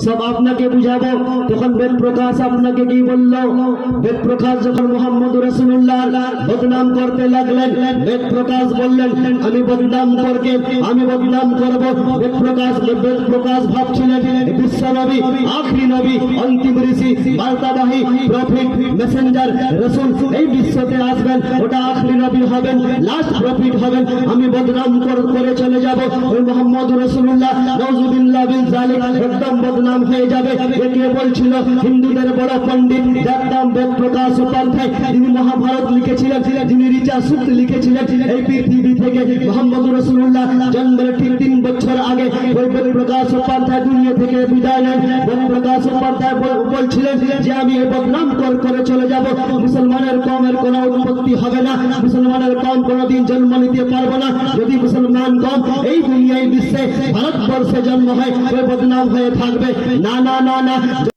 সব আপনাকে বুঝাবো। তখন বেদ প্রকাশ আপনাকে কি বললো? বেদ প্রকাশ যখন মোহাম্মদ রাসূলুল্লাহ বদনাম করতে লাগলেন, বেদ প্রকাশ বললেন আমি বদনাম করব। বেদ প্রকাশ ভাবছিলেন বিশ্ব নবী, আখরি নবী, অন্তিম ঋষি, বার্তাবাহী, প্রফিট, মেসেঞ্জার, রাসূল এই বিশ্বতে আসবেন, ওটা আখরি নবী হবেন, লাস্ট প্রফিট হবেন। আমি বদনাম করে চলে যাব। ওই মোহাম্মদ রাসূলুল্লাহ নাউযুবিল্লাহ বিল জালিক একদম বদনাম হয়ে যাবে। কে বলছিল? হিন্দুদের বড় পণ্ডিত যার নাম বেদ প্রকাশ উপাধ্যায়, যিনি মহাভারত লিখেছিলেন, যিনি ঋচা সূক্ত লিখেছিলেন। এই পৃথিবী থেকে মোহাম্মদ রাসূলুল্লাহ জন্মের ঠিক 3 বছর আগে ওই বেদ প্রকাশ উপাধ্যায় দুনিয়া থেকে বিদায় নেন। বেদ প্রকাশ উপাধ্যায় বলছিলেন যে আমি এই বদনাম করে চলে যাব। মুসলমানের কমের কোনো উৎপত্তি হবে না, মুসলমানের কম কোনোদিন জন্ম নিতে পারবো না। যদি মুসলমান কম এই দুনিয়ায় বিশ্বে ভারতবর্ষে জন্ম হয়, ওই বদনাম হয়ে থাকবে। না না না না,